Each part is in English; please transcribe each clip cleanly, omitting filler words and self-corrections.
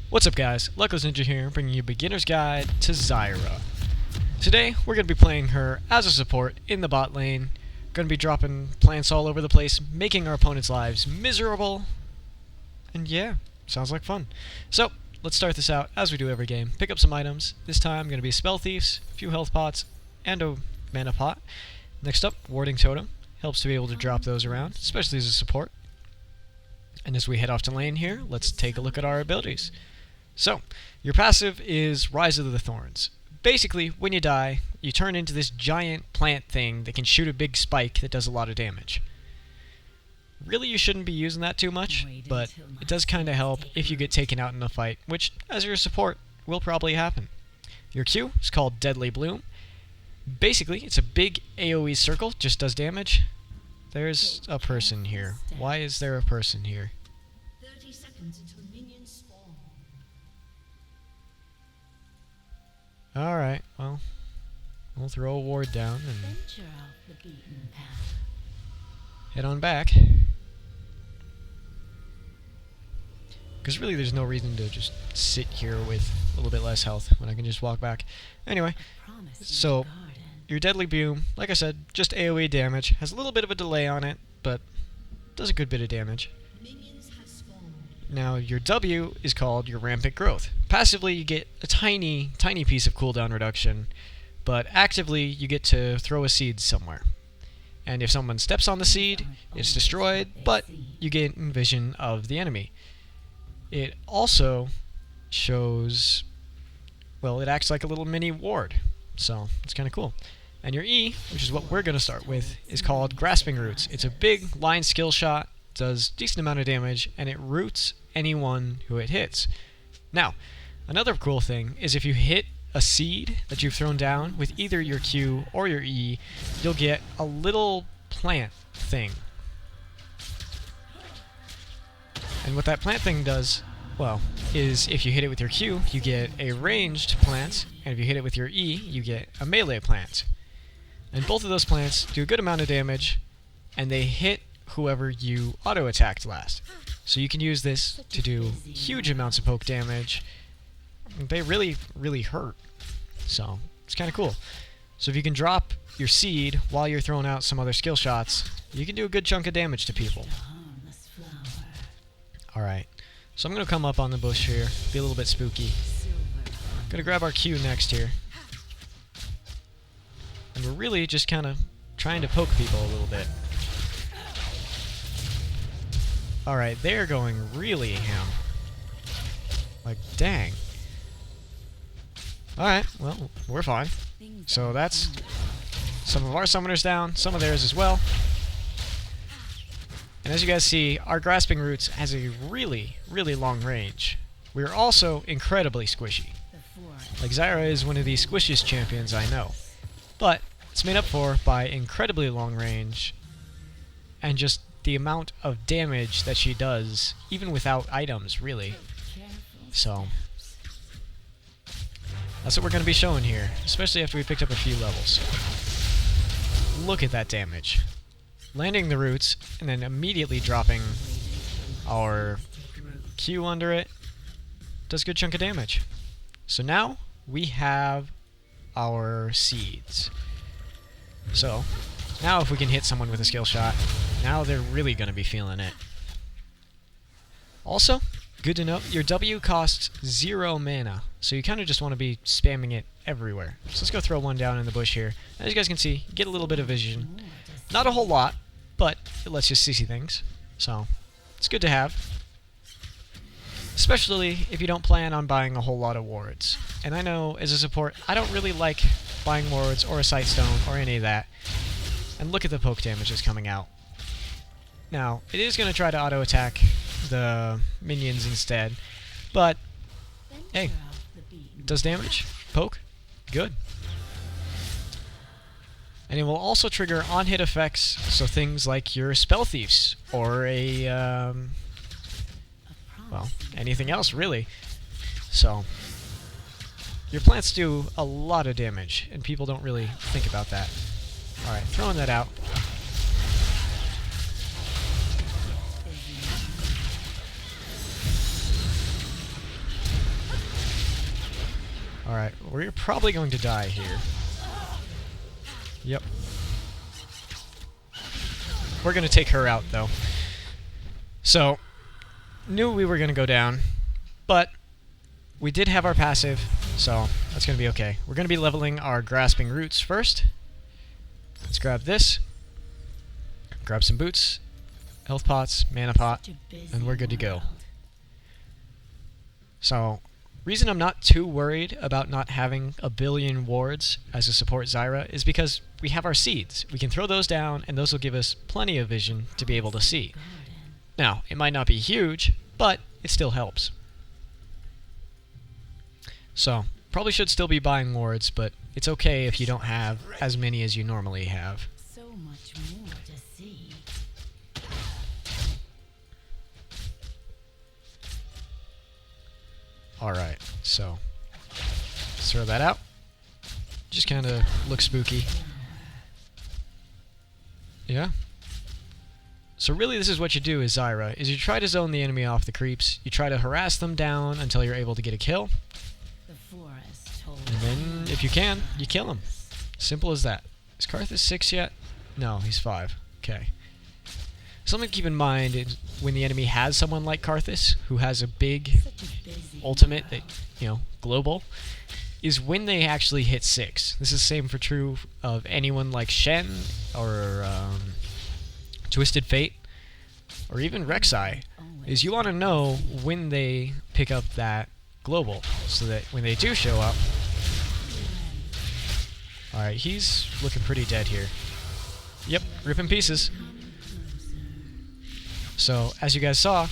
What's up guys, Luckless Ninja here, bringing you a beginner's guide to Zyra. Today, we're going to be playing her as a support in the bot lane. Going to be dropping plants all over the place, making our opponents' lives miserable. And yeah, sounds like fun. So, let's start this out as we do every game. Pick up some items. This time, going to be spell thieves, a few health pots, and a mana pot. Next up, warding totem. Helps to be able to drop those around, especially as a support. And as we head off to lane here, let's take a look at our abilities. So, your passive is Rise of the Thorns. Basically, when you die, you turn into this giant plant thing that can shoot a big spike that does a lot of damage. Really, you shouldn't be using that too much, but it does kind of help if you get taken out in a fight, which, as your support, will probably happen. Your Q is called Deadly Bloom. Basically, it's a big AoE circle, just does damage. There's a person here. Why is there a person here? 30 seconds until minions spawn. Alright, well, we'll throw a ward down and Venture off the beaten path. head on back. Because really there's no reason to just sit here with a little bit less health when I can just walk back. Anyway, so your Deadly Bloom, like I said, just AoE damage, has a little bit of a delay on it, but does a good bit of damage. Minions have spawned. Now, your W is called your Rampant Growth. Passively, you get a tiny piece of cooldown reduction, but actively, you get to throw a seed somewhere. And if someone steps on the seed, it's destroyed, but you gain vision of the enemy. It also shows, well, it acts like a little mini ward, so it's kind of cool. And your E, which is what we're going to start with, is called Grasping Roots. It's a big line skill shot, does a decent amount of damage, and it roots anyone who it hits. Now, another cool thing is if you hit a seed that you've thrown down with either your Q or your E, you'll get a little plant thing. And what that plant thing does, well, is if you hit it with your Q, you get a ranged plant, and if you hit it with your E, you get a melee plant. And both of those plants do a good amount of damage, and they hit whoever you auto-attacked last. So you can use this to do huge amounts of poke damage. They really hurt. So, it's kind of cool. So if you can drop your seed while you're throwing out some other skill shots, you can do a good chunk of damage to people. Alright, so I'm going to come up on the bush here, be a little bit spooky. Going to grab our Q next here. And we're really just kind of trying to poke people a little bit. Alright, they're going really ham. Like, dang. Alright, well, we're fine. So that's some of our summoners down, some of theirs as well. And as you guys see, our Grasping Roots has a really long range. We're also incredibly squishy. Like, Zyra is one of the squishiest champions I know. But it's made up for by incredibly long range and just the amount of damage that she does, even without items, really. So, that's what we're going to be showing here, especially after we picked up a few levels. Look at that damage. Landing the roots, and then immediately dropping our Q under it, does a good chunk of damage. So now, we have our seeds. So, now if we can hit someone with a skill shot, now they're really going to be feeling it. Also, good to know, your W costs 0 mana, so you kind of just want to be spamming it everywhere. So let's go throw one down in the bush here. As you guys can see, you get a little bit of vision. Not a whole lot, but it lets you see things. So, it's good to have. Especially if you don't plan on buying a whole lot of wards. And I know, as a support, I don't really like buying wards or a sightstone or any of that. And look at the poke damage that's coming out. Now, it is going to try to auto-attack the minions instead, but hey, it does damage. Poke. Good. And it will also trigger on-hit effects, so things like your spell thieves, or a, well, anything else, really. So, your plants do a lot of damage, and people don't really think about that. Alright, throwing that out. Alright, we're probably going to die here. Yep. We're going to take her out, though. So, knew we were going to go down, but we did have our passive, so that's going to be okay. We're going to be leveling our grasping roots first. Let's grab this. Grab some boots, health pots, mana pot, and we're good to go. So, reason I'm not too worried about not having a billion wards as a support Zyra is because we have our seeds. We can throw those down, and those will give us plenty of vision to be able to see. Now, it might not be huge, but it still helps. So, probably should still be buying wards, but it's okay if you don't have as many as you normally have. So much more to see. Alright, so let's throw that out. Just kind of looks spooky. Yeah. So really this is what you do as Zyra, is you try to zone the enemy off the creeps, you try to harass them down until you're able to get a kill, and then if you can, you kill him. Simple as that. Is Karthus 6 yet? No, he's 5. Okay. Something to keep in mind is when the enemy has someone like Karthus, who has a big ultimate that, you know, global, is when they actually hit 6. This is the same for true of anyone like Shen or Twisted Fate or even Rek'Sai, is you want to know when they pick up that global so that when they do show up. Alright, he's looking pretty dead here. Yep, rip in pieces. So, as you guys saw,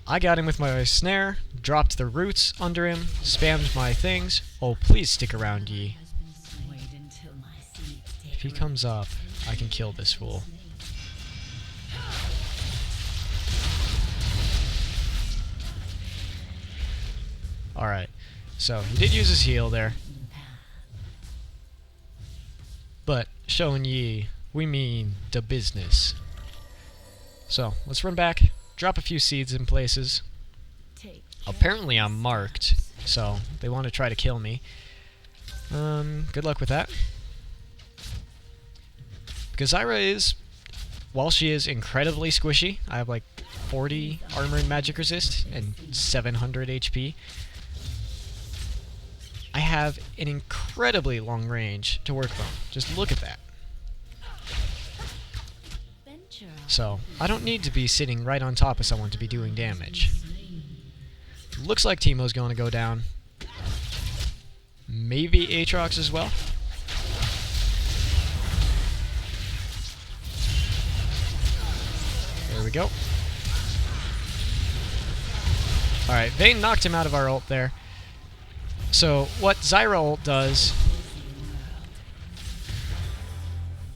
I got him with my snare, dropped the roots under him, spammed my things. Oh, please stick around, ye. If he comes up, I can kill this fool. Alright, so he did use his heal there. But, showing ye, we mean the business. So, let's run back, drop a few seeds in places. Apparently I'm marked, so they want to try to kill me. Good luck with that. Because Zyra is, while she is incredibly squishy, I have like 40 armor and magic resist and 700 HP. I have an incredibly long range to work from. Just look at that. So, I don't need to be sitting right on top of someone to be doing damage. Looks like Teemo's going to go down. Maybe Aatrox as well. There we go. Alright, Vayne knocked him out of our ult there. So, what Zyra ult does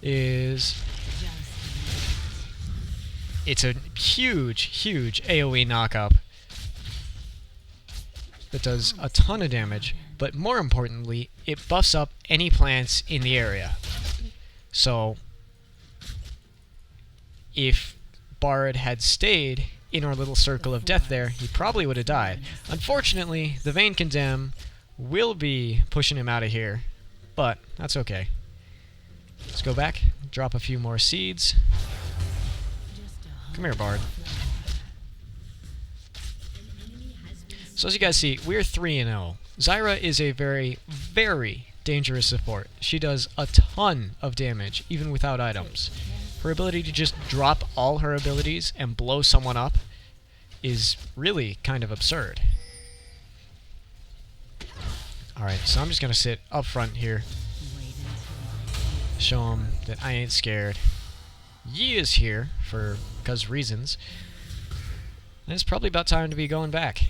is it's a huge, huge AoE knock-up that does a ton of damage, but more importantly, it buffs up any plants in the area. So, if Bard had stayed in our little circle of death there, he probably would have died. Unfortunately, the Vayne Condemn will be pushing him out of here, but that's okay. Let's go back, drop a few more seeds. Come here, Bard. So as you guys see, we're 3-0. Zyra is a very, very dangerous support. She does a ton of damage, even without items. Her ability to just drop all her abilities and blow someone up is really kind of absurd. Alright, so I'm just going to sit up front here. Show him that I ain't scared. Yi is here for because reasons. And it's probably about time to be going back.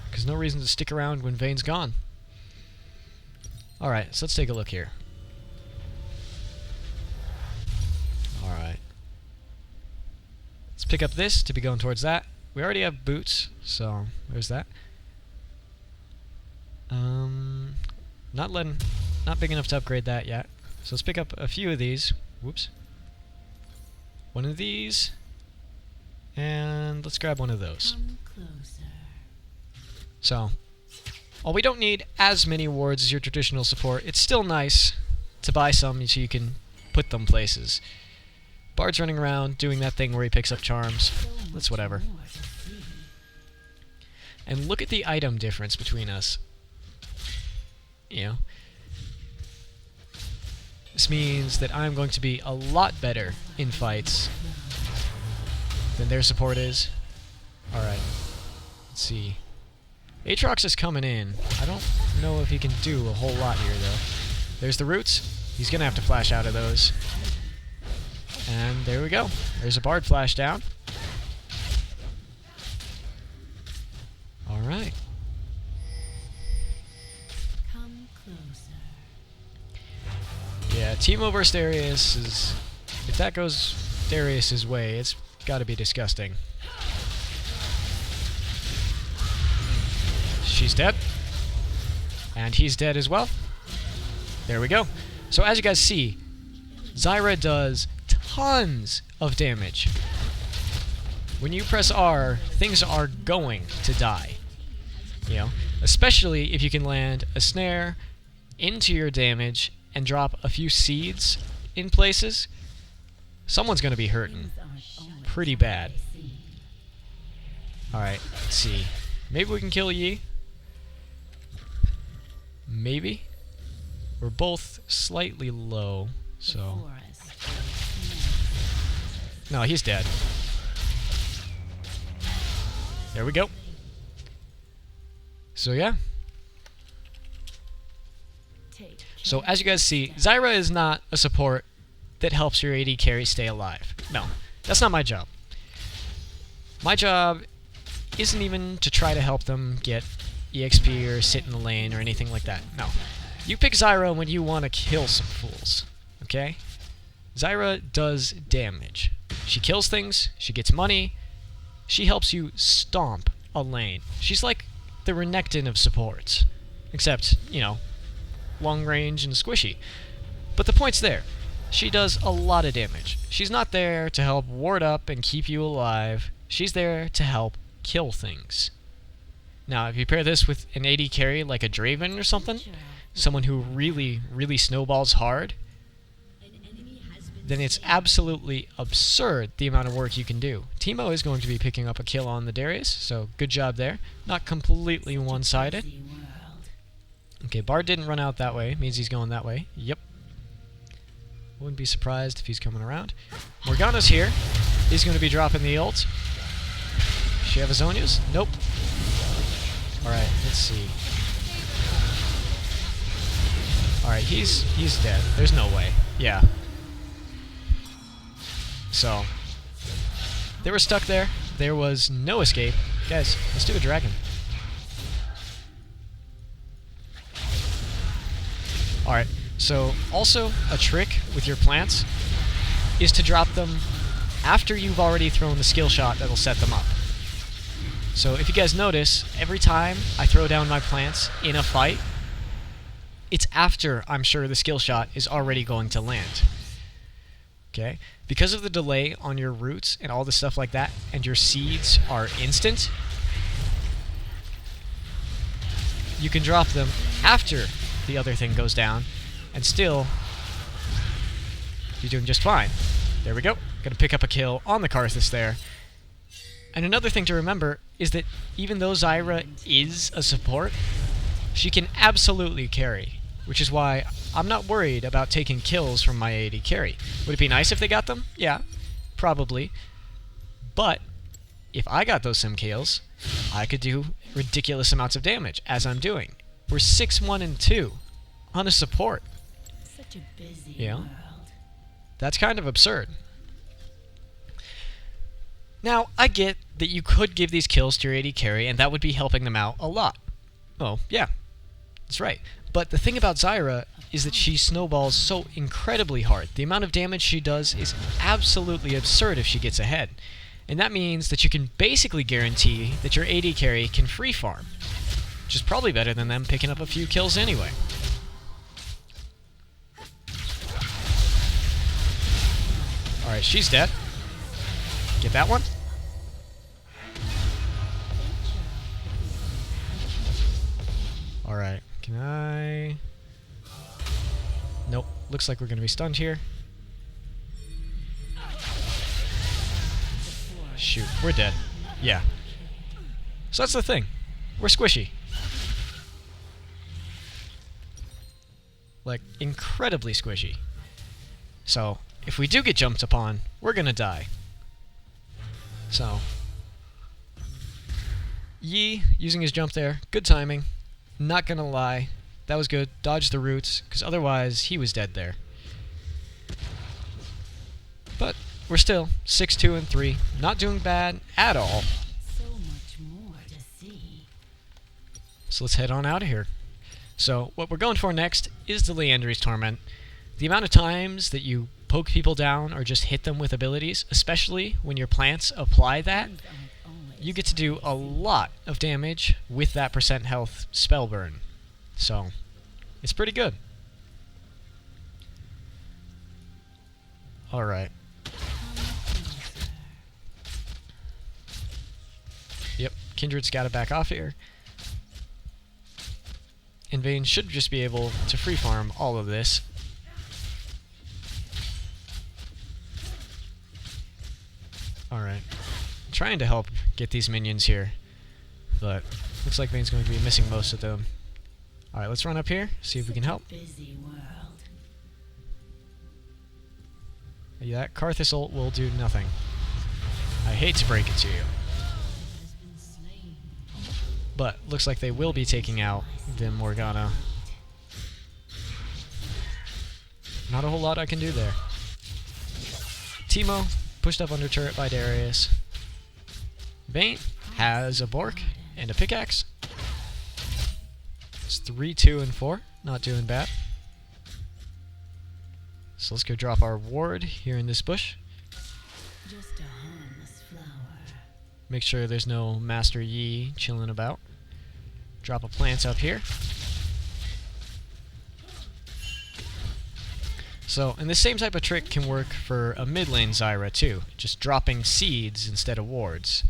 Because no reason to stick around when Vayne's gone. Alright, so let's take a look here. Alright. Let's pick up this to be going towards that. We already have boots, so there's that. Not big enough to upgrade that yet. So let's pick up a few of these. Whoops. One of these. And let's grab one of those. So, while we don't need as many wards as your traditional support, it's still nice to buy some so you can put them places. Bard's running around doing that thing where he picks up charms. That's whatever. More to see. And look at the item difference between us. You know, this means that I'm going to be a lot better in fights than their support is. Alright, let's see. Aatrox is coming in. I don't know if he can do a whole lot here, though. There's the roots. He's going to have to flash out of those. And there we go. There's a Bard flash down. Alright. Come closer. Yeah, Teemo versus Darius is... If that goes Darius' way, it's gotta be disgusting. She's dead. And he's dead as well. There we go. So as you guys see, Zyra does tons of damage. When you press R, things are going to die. You know, especially if you can land a snare into your damage and drop a few seeds in places, someone's going to be hurting pretty bad. Alright, let's see. Maybe we can kill Yi. Maybe. We're both slightly low, so... No, he's dead. There we go. So yeah. So as you guys see, Zyra is not a support that helps your AD carry stay alive. No, that's not my job. My job isn't even to try to help them get EXP or sit in the lane or anything like that. No. You pick Zyra when you want to kill some fools. Okay? Zyra does damage. She kills things, she gets money, she helps you stomp a lane. She's like the Renekton of supports. Except, you know, long range and squishy. But the point's there. She does a lot of damage. She's not there to help ward up and keep you alive. She's there to help kill things. Now, if you pair this with an AD carry like a Draven or something, someone who really, really snowballs hard, then it's absolutely absurd the amount of work you can do. Teemo is going to be picking up a kill on the Darius, so good job there. Not completely one-sided. Okay, Bard didn't run out that way. Means he's going that way. Yep. Wouldn't be surprised if he's coming around. Morgana's here. He's going to be dropping the ult. Does she have Azonias? Nope. Alright, let's see. Alright, he's dead. There's no way. Yeah. So, they were stuck there. There was no escape. Guys, let's do a dragon. Alright, so also a trick with your plants is to drop them after you've already thrown the skill shot that'll set them up. So if you guys notice, every time I throw down my plants in a fight, it's after I'm sure the skill shot is already going to land. Okay? Because of the delay on your roots and all the stuff like that, and your seeds are instant, you can drop them after the other thing goes down, and still, you're doing just fine. There we go. Gonna pick up a kill on the Karthus there. And another thing to remember is that even though Zyra is a support, she can absolutely carry, which is why I'm not worried about taking kills from my AD carry. Would it be nice if they got them? Yeah, probably. But if I got those sim kills, I could do ridiculous amounts of damage, as I'm doing. We're 6-1 and 2 on a support. Such a busy Yeah. world. That's kind of absurd. Now, I get that you could give these kills to your AD carry, and that would be helping them out a lot. Oh, yeah. That's right. But the thing about Zyra is that she snowballs so incredibly hard. The amount of damage she does is absolutely absurd if she gets ahead. And that means that you can basically guarantee that your AD carry can free farm. Which is probably better than them picking up a few kills anyway. Alright, she's dead. Get that one. looks like we're going to be stunned here. Shoot, we're dead. Yeah. So that's the thing. We're squishy. Like, incredibly squishy. So, if we do get jumped upon, we're gonna die. So, Yi, using his jump there, good timing. Not gonna lie, that was good. Dodged the roots, because otherwise he was dead there. But we're still 6-2 and 3, not doing bad at all. So much more to see. So let's head on out of here. So what we're going for next is the Leandry's Torment. The amount of times that you poke people down or just hit them with abilities, especially when your plants apply that, you get to do a lot of damage with that % health spell burn. So, it's pretty good. Alright. Yep, Kindred's got to back off here. And Vayne should just be able to free farm all of this. Alright. Trying to help get these minions here, but looks like Vayne's going to be missing most of them. Alright, let's run up here, see if we can help. Busy world. Yeah, that Karthus ult will do nothing. I hate to break it to you. Has been slain. But looks like they will be taking out the Morgana. Not a whole lot I can do there. Teemo, pushed up under turret by Darius. Vayne has a Bork and a pickaxe. It's 3, 2, and 4. Not doing bad. So let's go drop our ward here in this bush. Just a harmless flower. Make sure there's no Master Yi chilling about. Drop a plant up here. So, and the same type of trick can work for a mid lane Zyra too. Just dropping seeds instead of wards.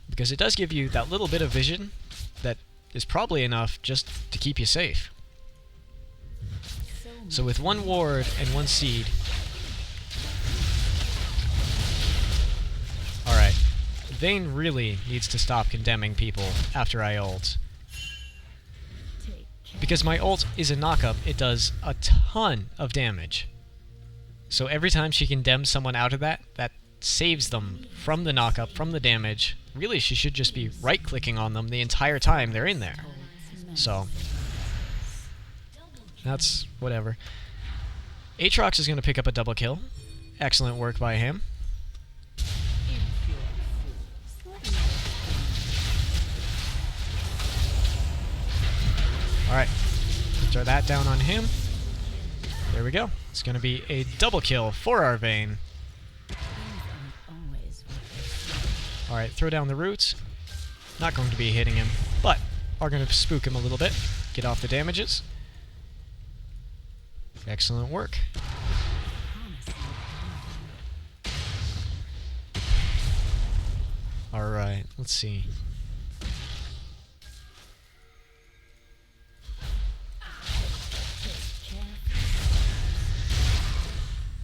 Because it does give you that little bit of vision that is probably enough just to keep you safe. So with one ward and one seed... Alright. Vayne really needs to stop condemning people after I ult. Take care. Because my ult is a knockup, it does a ton of damage. So every time she condemns someone out of that, that saves them from the knockup, from the damage. Really, she should just be right-clicking on them the entire time they're in there. So, that's whatever. Aatrox is going to pick up a double kill. Excellent work by him. Alright, throw that down on him. There we go. It's going to be a double kill for our Vayne. Alright, throw down the roots. Not going to be hitting him, but are going to spook him a little bit. Get off the damages. Excellent work. Alright, let's see.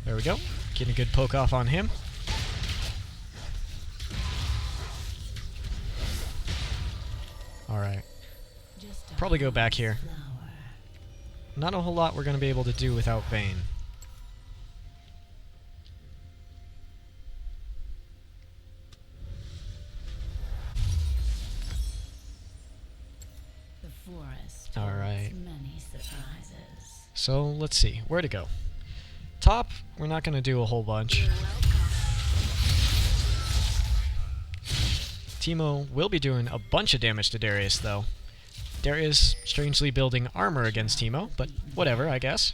There we go. Getting a good poke off on him. Alright. Probably go back here. Not a whole lot we're going to be able to do without Vayne. The forest. All right. holds Many surprises. So, let's see. Where to go? Top, we're not going to do a whole bunch. Teemo will be doing a bunch of damage to Darius, though. Darius strangely building armor against Teemo, but whatever, I guess.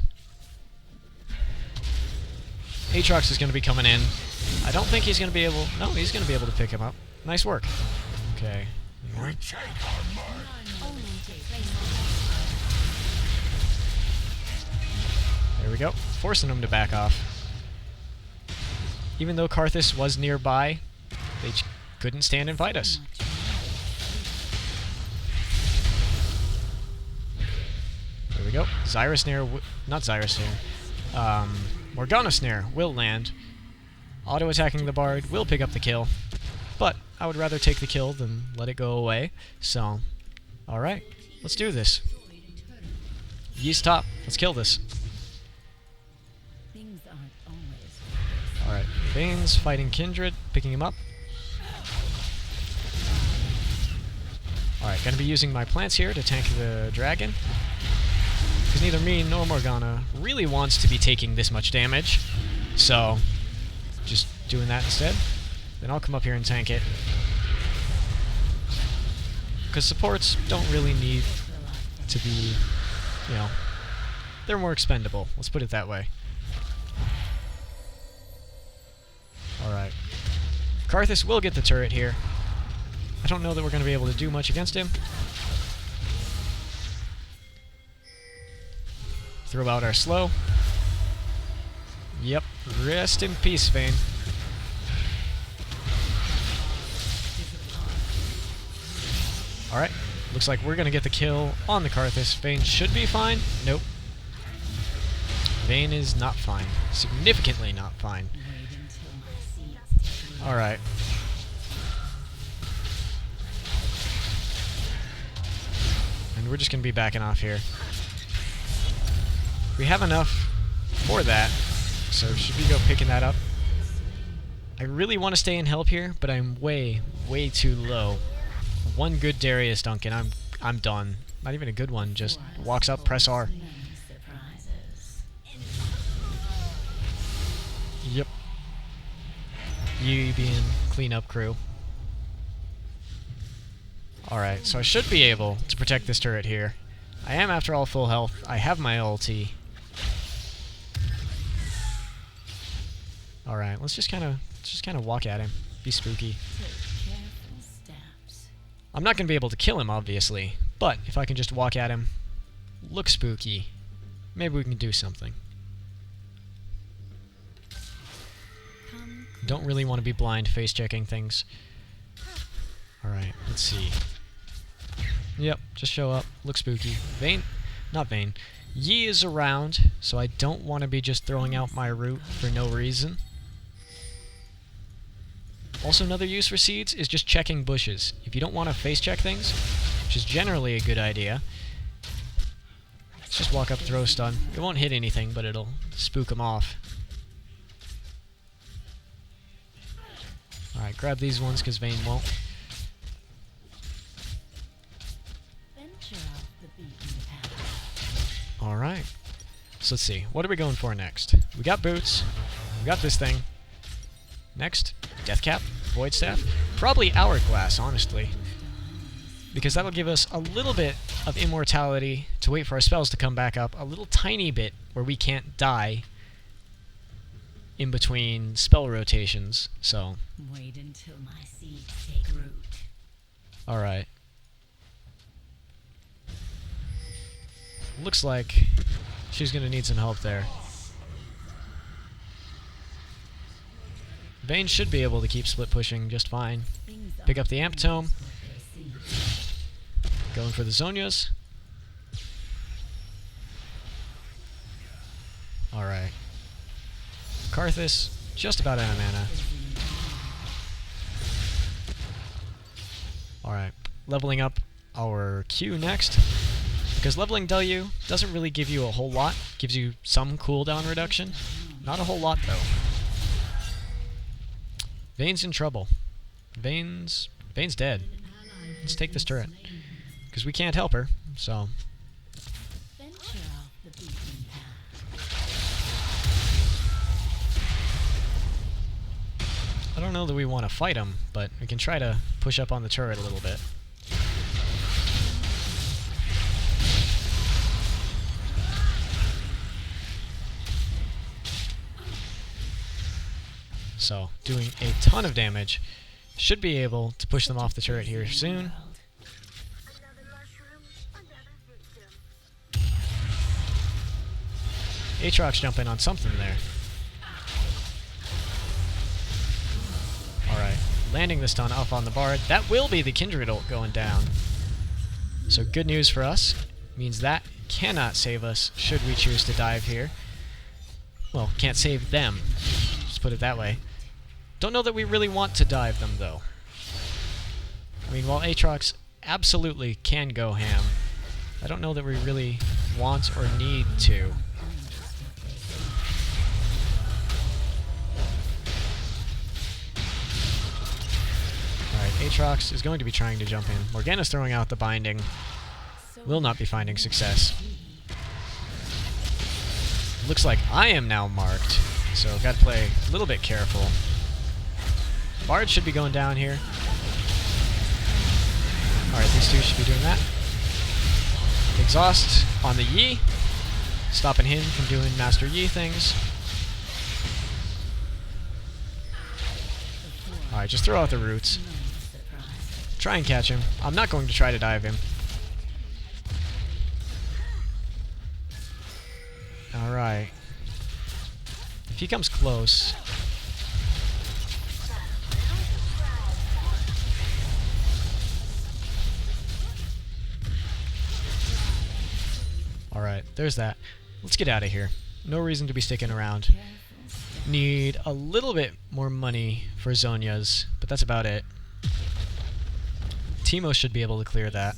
Aatrox is going to be coming in. I don't think he's going to be able... No, he's going to be able to pick him up. Nice work. Okay. There we go. Forcing him to back off. Even though Karthus was nearby, they couldn't stand and fight us. There we go. Zyra snare, not Zyra snare. Morgana Snare will land. Auto-attacking the Bard will pick up the kill, but I would rather take the kill than let it go away, so alright, let's do this. Ye's top, let's kill this. Things aren't always Alright, Vayne's fighting Kindred, picking him up. Alright, gonna be using my plants here to tank the dragon, because neither me nor Morgana really wants to be taking this much damage, so just doing that instead. Then I'll come up here and tank it, because supports don't really need to be, you know, they're more expendable, let's put it that way. Alright. Karthus will get the turret here. I don't know that we're going to be able to do much against him. Throw out our slow. Yep, rest in peace, Vayne. Alright, looks like we're going to get the kill on the Karthus. Vayne should be fine. Nope. Vayne is not fine. Significantly not fine. Alright. And we're just going to be backing off here. We have enough for that, so should we go picking that up? I really want to stay and help here, but I'm way, way too low. One good Darius Duncan, I'm done. Not even a good one, just walks up, press R. Yep. You being cleanup crew. Alright, so I should be able to protect this turret here. I am, after all, full health. I have my ulti. Alright, let's just kind of walk at him. Be spooky. I'm not going to be able to kill him, obviously, but if I can just walk at him, look spooky, maybe we can do something. Don't really want to be blind face-checking things. Alright, let's see. Yep, just show up, look spooky. Vayne, not Vayne. Yi is around, so I don't want to be just throwing out my root for no reason. Also, another use for seeds is just checking bushes. If you don't want to face-check things, which is generally a good idea, let's just walk up, throw a stun. It won't hit anything, but it'll spook them off. Alright, grab these ones because Vayne won't. Alright. So let's see. What are we going for next? We got boots. We got this thing. Next, Death Cap, Void Staff. Probably Hourglass, honestly. Because that'll give us a little bit of immortality to wait for our spells to come back up. A little tiny bit where we can't die in between spell rotations. So. Wait until my seeds take root. Alright. Looks like she's gonna need some help there. Vayne should be able to keep split pushing just fine. Pick up the Amp Tome. Going for the Zonias. Alright. Karthus, just about out of mana. Alright. Leveling up our Q next. Because leveling W doesn't really give you a whole lot. Gives you some cooldown reduction. Not a whole lot, though. Vayne's in trouble. Vayne's dead. Let's take this turret. Because we can't help her, so. I don't know that we want to fight him, but we can try to push up on the turret a little bit. So, doing a ton of damage. Should be able to push them off the turret here soon. Aatrox jumping on something there. Alright, landing the stun up on the Bard. That will be the Kindred ult going down. So good news for us. Means that cannot save us should we choose to dive here. Well, can't save them. Just put it that way. Don't know that we really want to dive them, though. I mean, while Aatrox absolutely can go ham, I don't know that we really want or need to. Alright, Aatrox is going to be trying to jump in. Morgana's throwing out the binding. Will not be finding success. Looks like I am now marked, so gotta play a little bit careful. Bard should be going down here. Alright, these two should be doing that. Exhaust on the Yi. Stopping him from doing Master Yi things. Alright, just throw out the roots. Try and catch him. I'm not going to try to dive him. Alright. If he comes close... Alright, there's that. Let's get out of here. No reason to be sticking around. Need a little bit more money for Zhonya's, but that's about it. Teemo should be able to clear that.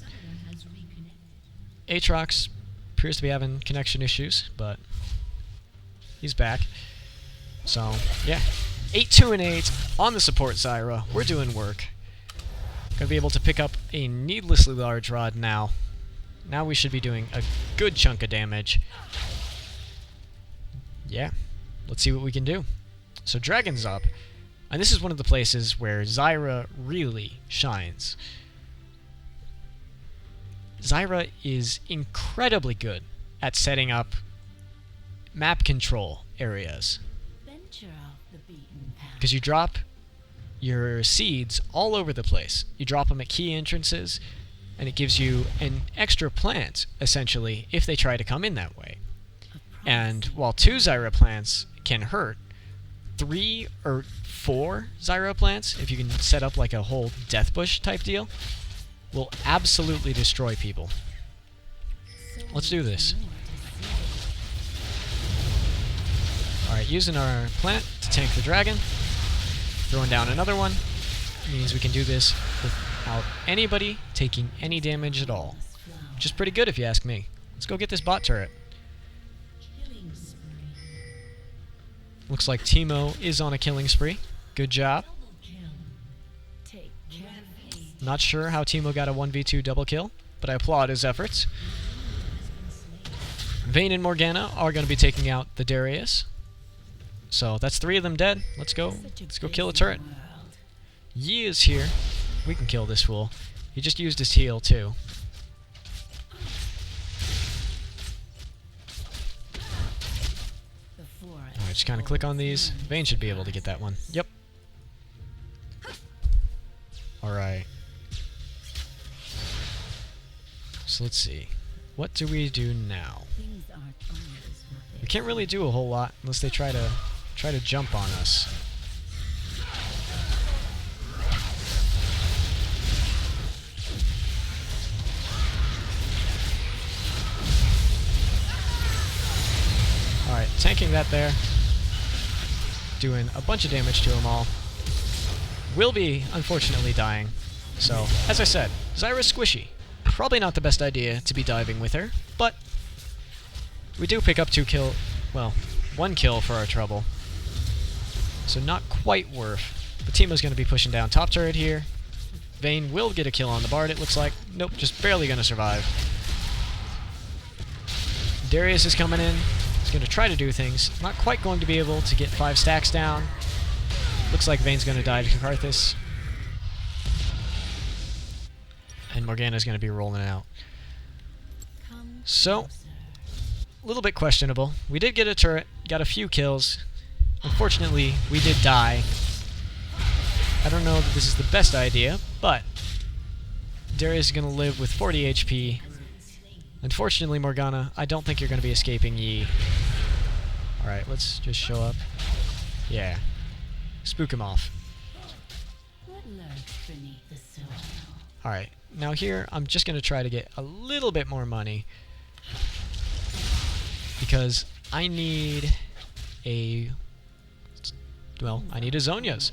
Aatrox appears to be having connection issues, but he's back. So, yeah. 8-2 and 8 on the support Zyra. We're doing work. Gonna be able to pick up a needlessly large rod now. Now we should be doing a good chunk of damage. Yeah. Let's see what we can do. So Dragon's up. And this is one of the places where Zyra really shines. Zyra is incredibly good at setting up map control areas. Because you drop your seeds all over the place. You drop them at key entrances, and it gives you an extra plant, essentially, if they try to come in that way. And while 2 Zyra plants can hurt, 3 or 4 Zyra plants, if you can set up like a whole death bush type deal, will absolutely destroy people. Let's do this. Alright, using our plant to tank the dragon. Throwing down another one. Means we can do this without anybody taking any damage at all. Which is pretty good if you ask me. Let's go get this bot turret. Looks like Teemo is on a killing spree. Good job. Not sure how Teemo got a 1v2 double kill, but I applaud his efforts. Vayne and Morgana are going to be taking out the Darius. So that's 3 of them dead. Let's go. Let's go kill a turret. Yi is here. We can kill this fool. He just used his heal too. Alright, just kind of click on these. Vayne should be able to get that one. Yep. Alright. So let's see. What do we do now? We can't really do a whole lot unless they try to jump on us. Alright, tanking that there. Doing a bunch of damage to them all. Will be, unfortunately, dying. So, as I said, Zyra's squishy. Probably not the best idea to be diving with her, but we do pick up 1 kill for our trouble. So not quite worth. But Teemo's going to be pushing down top turret here. Vayne will get a kill on the Bard, it looks like. Nope, just barely going to survive. Darius is coming in. He's going to try to do things. Not quite going to be able to get 5 stacks down. Looks like Vayne's going to die to Karthus. And Morgana's going to be rolling out. So, a little bit questionable. We did get a turret, got a few kills. Unfortunately, we did die. I don't know that this is the best idea, but Darius is going to live with 40 HP. Unfortunately, Morgana, I don't think you're going to be escaping Yi. Alright, let's just show up. Yeah. Spook him off. Alright, now here, I'm just going to try to get a little bit more money. Because I need a... Well, I need a Zhonya's.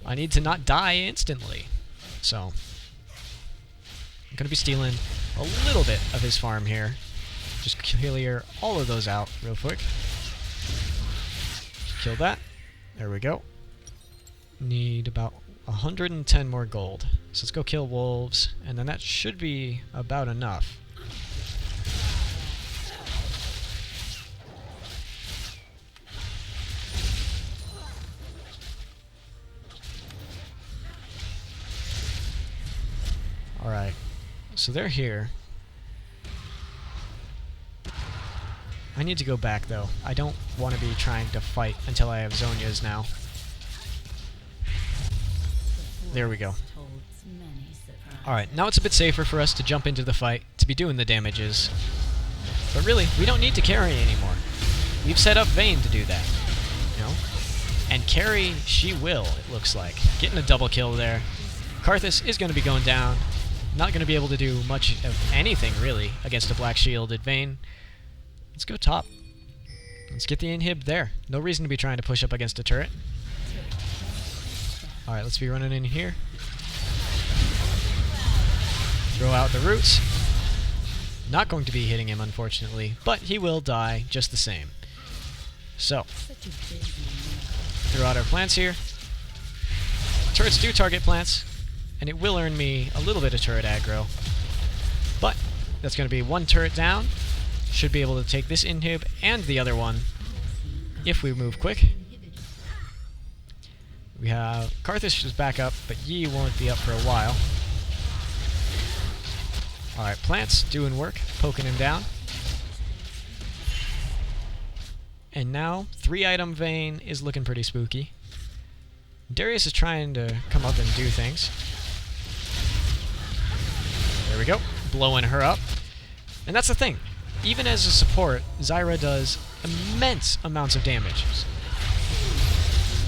I need to not die instantly. So, I'm going to be stealing a little bit of his farm here. Just clear all of those out real quick. Kill that. There we go. Need about 110 more gold. So let's go kill wolves, and then that should be about enough. Alright, so they're here. I need to go back though. I don't want to be trying to fight until I have Zhonya's now. There we go. Alright, now it's a bit safer for us to jump into the fight, to be doing the damages. But really, we don't need to carry anymore. We've set up Vayne to do that, you know? And carry, she will, it looks like. Getting a double kill there. Karthus is going to be going down. Not going to be able to do much of anything, really, against a black shielded Vayne. Let's go top. Let's get the inhib there. No reason to be trying to push up against a turret. Alright, let's be running in here. Throw out the roots. Not going to be hitting him, unfortunately, but he will die just the same. So, throw out our plants here. Turrets do target plants, and it will earn me a little bit of turret aggro. But, that's going to be one turret down. Should be able to take this inhib and the other one if we move quick. We have Karthus is back up, but Yi won't be up for a while. Alright, plants doing work, poking him down. And now, 3-item Vayne is looking pretty spooky. Darius is trying to come up and do things. There we go, blowing her up. And that's the thing. Even as a support, Zyra does immense amounts of damage.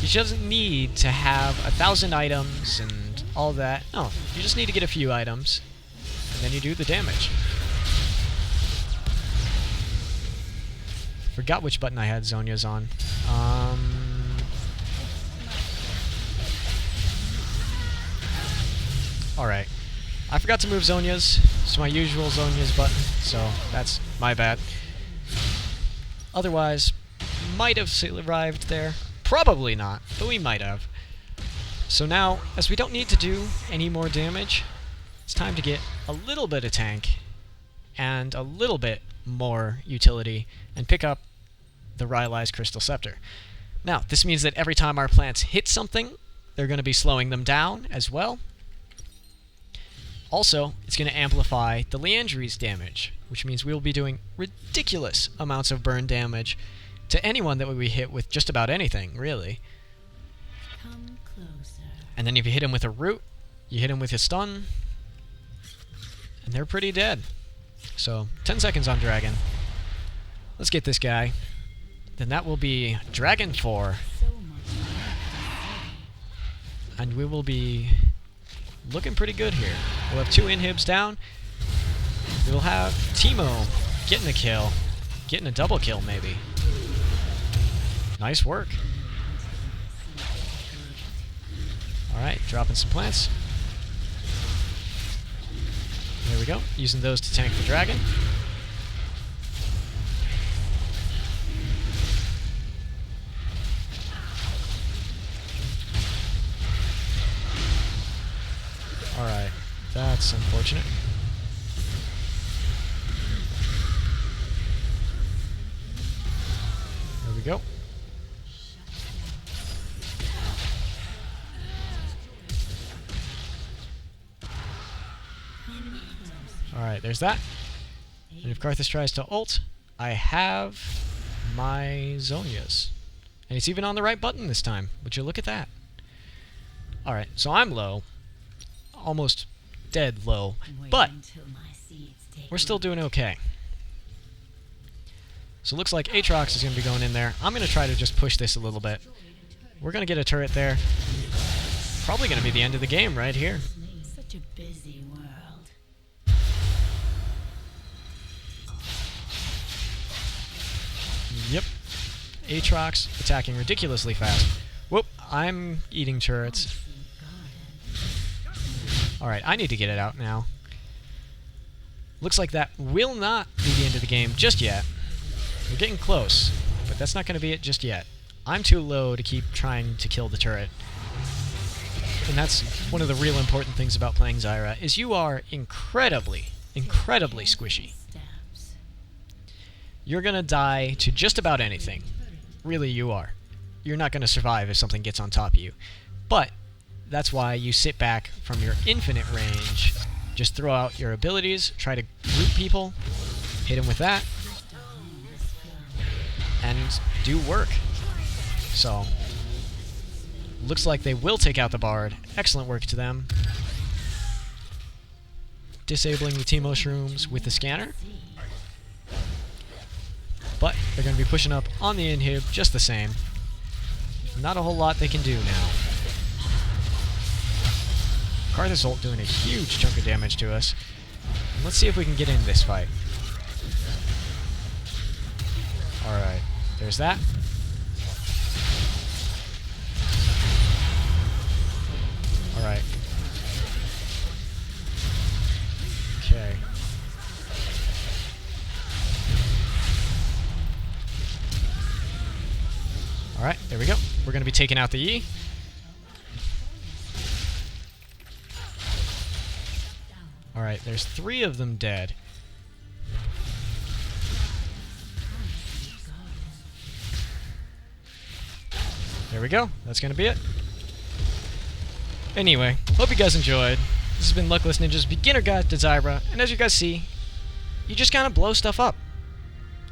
She doesn't need to have 1,000 items and all that. No, you just need to get a few items, and then you do the damage. Forgot which button I had Zhonya's on. Alright. I forgot to move Zhonya's. It's my usual Zhonya's button, so that's my bad. Otherwise, might have arrived there. Probably not, but we might have. So now, as we don't need to do any more damage, it's time to get a little bit of tank and a little bit more utility and pick up the Rylai's Crystal Scepter. Now, this means that every time our plants hit something, they're going to be slowing them down as well. Also, it's going to amplify the Liandry's damage, which means we will be doing ridiculous amounts of burn damage to anyone that we hit with just about anything, really. Come closer. And then if you hit him with a root, you hit him with his stun, and they're pretty dead. So, 10 seconds on Dragon. Let's get this guy. Then that will be Dragon 4. So much. And we will be looking pretty good here. We'll have 2 inhibs down. We will have Teemo getting a kill. Getting a double kill, maybe. Nice work. Alright, dropping some plants. There we go. Using those to tank the dragon. Alright, that's unfortunate. There we go. Alright, there's that. And if Karthus tries to ult, I have my Zhonya's. And it's even on the right button this time. Would you look at that? Alright, so I'm low. Almost dead low. But we're still doing okay. So it looks like Aatrox is going to be going in there. I'm going to try to just push this a little bit. We're going to get a turret there. Probably going to be the end of the game right here. Such a busy world. Yep. Aatrox attacking ridiculously fast. Whoop, I'm eating turrets. Alright, I need to get it out now. Looks like that will not be the end of the game just yet. We're getting close, but that's not going to be it just yet. I'm too low to keep trying to kill the turret. And that's one of the real important things about playing Zyra, is you are incredibly squishy. You're going to die to just about anything. Really, you are. You're not going to survive if something gets on top of you. But that's why you sit back from your infinite range, just throw out your abilities, try to group people, hit them with that, and do work. So, looks like they will take out the Bard. Excellent work to them. Disabling the Teemo Shrooms with the scanner. But they're going to be pushing up on the inhib just the same. Not a whole lot they can do now. Karthus ult doing a huge chunk of damage to us. And let's see if we can get in this fight. Alright, there's that. Alright. Okay. Alright, there we go. We're going to be taking out the E. Alright, there's 3 of them dead. There we go. That's going to be it. Anyway, hope you guys enjoyed. This has been Luckless Ninja's beginner guide to Zyra, and as you guys see, you just kind of blow stuff up.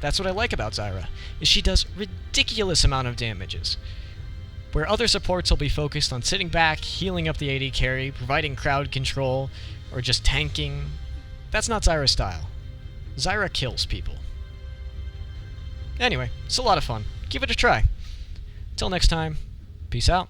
That's what I like about Zyra, is she does ridiculous amount of damages. Where other supports will be focused on sitting back, healing up the AD carry, providing crowd control, or just tanking, that's not Zyra's style. Zyra kills people. Anyway, it's a lot of fun. Give it a try. Until next time, peace out.